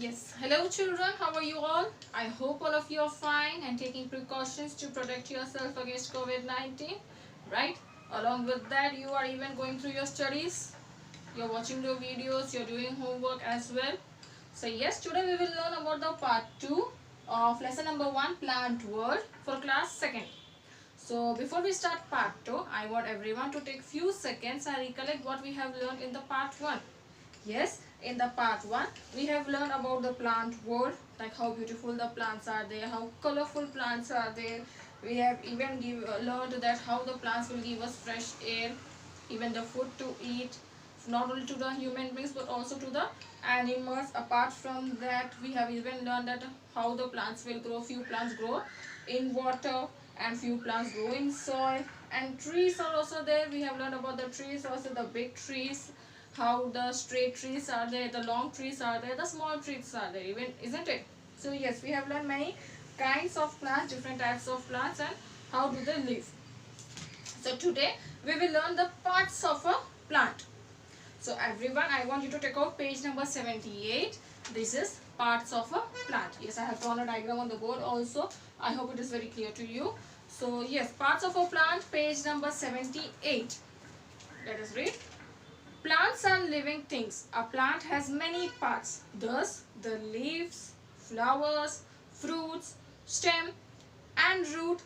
Yes, hello children, how are you all? I hope all of you are fine and taking precautions to protect yourself against COVID-19, right? Along with that, you are even going through your studies, you're watching the videos, you're doing homework as well. So yes, today we will learn about the part 2 of lesson number 1, plant world for class 2nd. So before we start part 2, I want everyone to take few seconds and recollect what we have learned in the part 1. Yes, in the part 1, we have learned about the plant world, like how beautiful the plants are there, how colorful plants are there. We have even learned that how the plants will give us fresh air, even the food to eat, not only to the human beings but also to the animals. Apart from that, we have even learned that how the plants will grow. Few plants grow in water and few plants grow in soil, and trees are also there. We have learned about the trees, also the big trees, how the straight trees are there, the long trees are there, the small trees are there, even, isn't it? So yes, we have learned many kinds of plants, different types of plants, and how do they live. So today we will learn the parts of a plant. So everyone, I want you to take out page number 78. This is parts of a plant. Yes, I have drawn a diagram on the board also. I hope it is very clear to you. So yes, parts of a plant, page number 78. Let us read. Plants are living things. A plant has many parts. Thus, the leaves, flowers, fruits, stem and root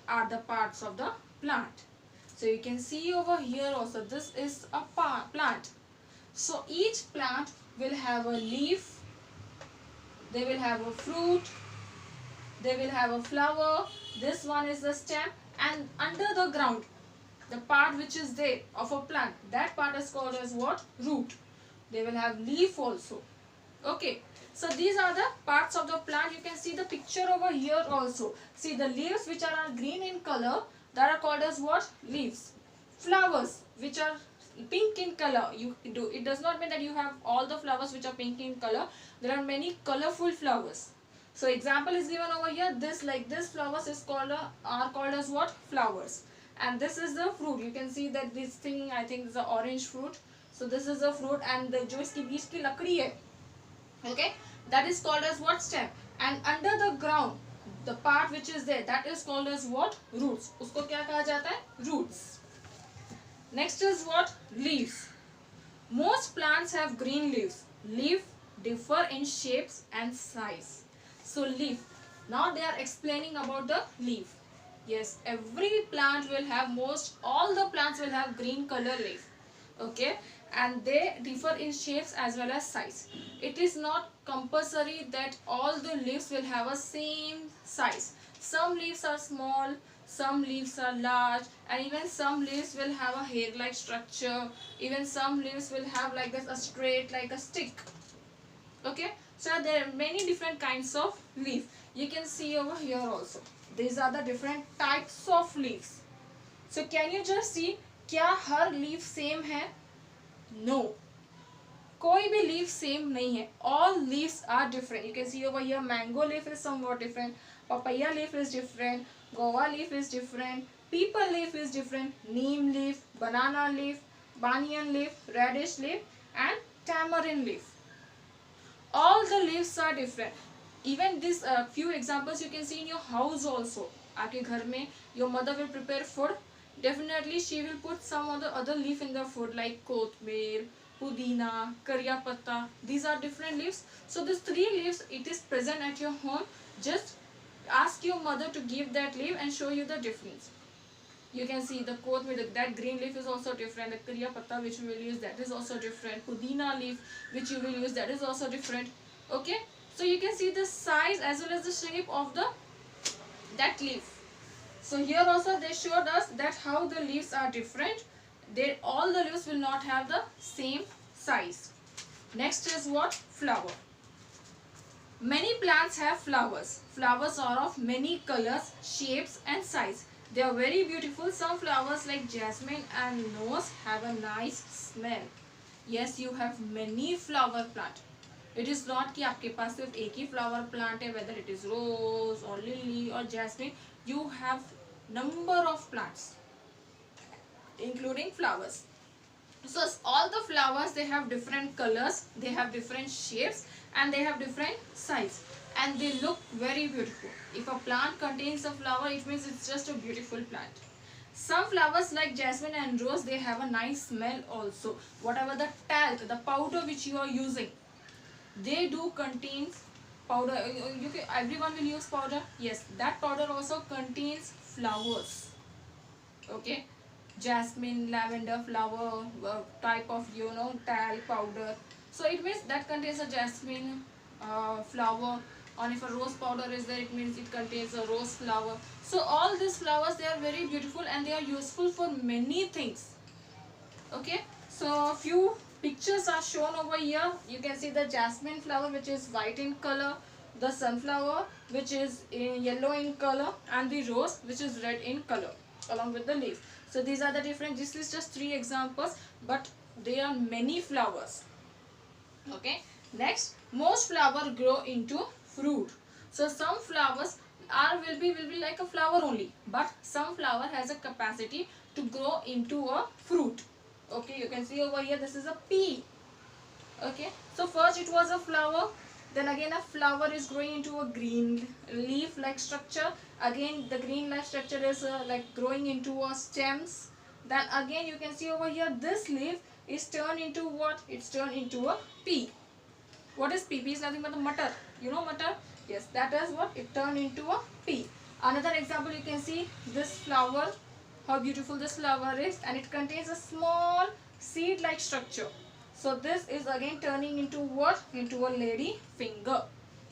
are the parts of the plant. So you can see over here also, this is a plant. So each plant will have a leaf, they will have a fruit, they will have a flower. This one is the stem, and under the ground, the part which is there of a plant, that part is called as what? Root. They will have leaf also. Okay, so these are the parts of the plant. You can see the picture over here also. See the leaves which are green in color, that are called as what? Leaves. Flowers which are pink in color, it does not mean that you have all the flowers which are pink in color. There are many colorful flowers. So example is given over here. This flowers is called are called as what? Flowers. And this is the fruit. You can see that this thing, I think, is the orange fruit. So this is the fruit, and the जो इसकी बीच की लकड़ी है, okay, that is called as what? Stem. And under the ground, the part which is there, that is called as what? Roots. उसको क्या कहा जाता है? Roots. Next is what? Leaves. Most plants have green leaves. Leaf differ in shapes and size. So leaf. Now they are explaining about the leaf. Yes, every plant will have, all the plants will have green color leaf. Okay, and they differ in shapes as well as size. It is not compulsory that all the leaves will have a same size. Some leaves are small, some leaves are large, and even some leaves will have a hair like structure. Even some leaves will have like this, a straight like a stick. Okay, so there are many different kinds of leaf. You can see over here also, these are the different types of leaves. So can you just see, क्या हर leaf same है? No, कोई भी leaf same नहीं है. All leaves are different. You can see over here, mango leaf is somewhat different, papaya leaf is different, guava leaf is different, peepal leaf is different, neem leaf, banana leaf, banyan leaf, radish leaf, and tamarind leaf. All the leaves are different. Even this few examples you can see in your house also. आपके घर में your mother will prepare food. Definitely she will put some of the other leaf in the food like kothmir, pudina, kariya patta. These are different leaves. So these three leaves, it is present at your home. Just ask your mother to give that leaf and show you the difference. You can see the kothmir, that green leaf is also different. The kariya patta which you will use, that is also different. Pudina leaf which you will use, that is also different. Okay, so you can see the size as well as the shape of that leaf. So here also they showed us that how the leaves are different. All the leaves will not have the same size. Next is what? Flower. Many plants have flowers. Flowers are of many colors, shapes and size. They are very beautiful. Some flowers like jasmine and rose have a nice smell. Yes, you have many flower plant. It is not कि आपके पास सिर्फ एक ही flower plant है, whether it is rose or lily or jasmine. You have number of plants, including flowers. So all the flowers, they have different colors, they have different shapes, and they have different size, and they look very beautiful. If a plant contains a flower, it means it's just a beautiful plant. Some flowers like jasmine and rose, they have a nice smell also. Whatever the talc, the powder which you are using, they do contain powder. Everyone will use powder. Yes, that powder also contains flowers. Okay, jasmine, lavender flower, type of talc powder. So it means that contains a jasmine flower. And if a rose powder is there, it means it contains a rose flower. So all these flowers, they are very beautiful and they are useful for many things. Okay, so few pictures are shown over here. You can see the jasmine flower, which is white in color, the sunflower, which is in yellow in color, and the rose, which is red in color, along with the leaf. So these are the different, this is just 3 examples, but there are many flowers. Okay, next, most flower grow into fruit. So some flowers will be like a flower only, but some flower has a capacity to grow into a fruit. Okay, you can see over here, this is a pea. Okay, so first it was a flower, then again a flower is growing into a green leaf like structure. Again the green leaf structure is like growing into a stems. Then again you can see over here, this leaf is turned into what? It's turned into a pea. What is pea? Pea is nothing but the mutter. You know mutter? Yes, that is what? It turned into a pea. Another example, you can see this flower, how beautiful this flower is, and it contains a small seed like structure. So this is again turning into what? Into a lady finger.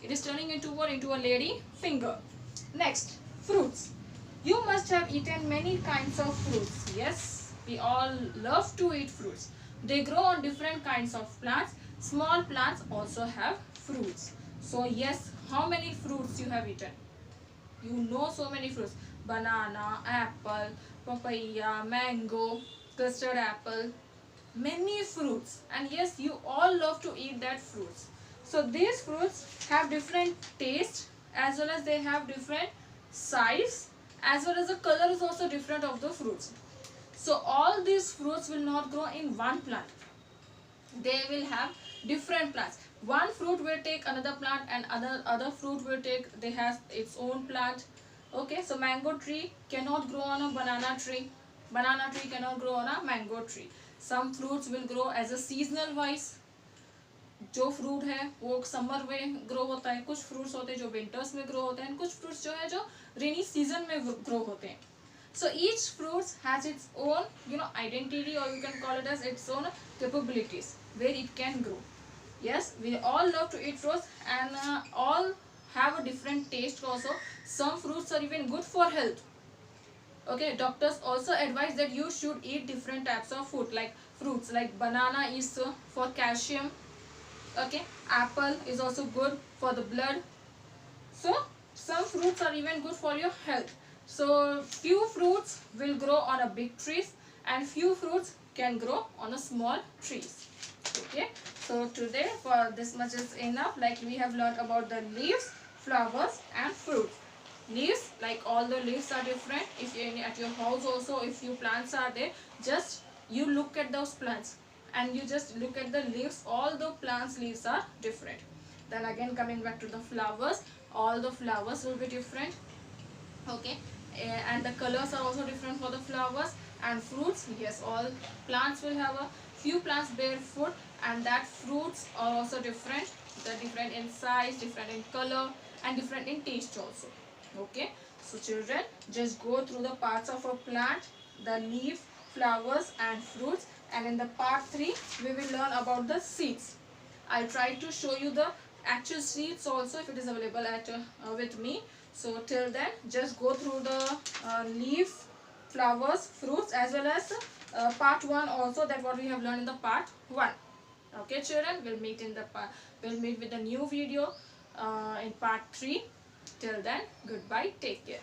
It is turning into what? Into a lady finger. Next, fruits. You must have eaten many kinds of fruits. Yes, we all love to eat fruits. They grow on different kinds of plants. Small plants also have fruits. So yes, how many fruits you have eaten? You know so many fruits. Banana, apple, papaya, mango, custard apple. Many fruits. And yes, you all love to eat that fruits. So these fruits have different taste, as well as they have different size, as well as the color is also different of the fruits. So all these fruits will not grow in one plant. They will have different plants. One fruit will take another plant, and other fruit will take, they have its own plant. Okay, so mango tree cannot grow on a banana tree. Banana tree cannot grow on a mango tree. Some fruits will grow as a seasonal wise. जो fruit है वो summer में grow होता है, कुछ fruits होते हैं जो विंटर्स में ग्रो होते हैं, कुछ फ्रूट्स जो है जो रेनी सीजन में ग्रो होते हैं. So each fruit has its own identity, or you can call it as its own capabilities where it can grow. Yes, we all love to eat fruits, and all have a different taste also. Some fruits are even good for health. Okay, doctors also advise that you should eat different types of food, like fruits like banana is for calcium. Okay, apple is also good for the blood. So some fruits are even good for your health. So few fruits will grow on a big trees, and few fruits can grow on a small trees. Okay, so today for this much is enough. Like we have learned about the leaves, flowers and fruits. Leaves, like all the leaves are different. If you at your house also, if few plants are there, just you look at those plants and you just look at the leaves. All the plants leaves are different. Then again coming back to the flowers, all the flowers will be different. Okay, and the colors are also different for the flowers. And fruits, yes, all plants will have a few plants bear fruit, and that fruits are also different. They're different in size, different in color, and different in taste also. Okay, so children, just go through the parts of a plant, the leaf, flowers and fruits, and in the part 3 we will learn about the seeds. I'll try to show you the actual seeds also if it is available at with me. So till then, just go through the leaf, flowers, fruits, as well as part 1 also, that what we have learned in the part 1. Okay children, we'll meet with the new video in part 3. Till then, goodbye, take care.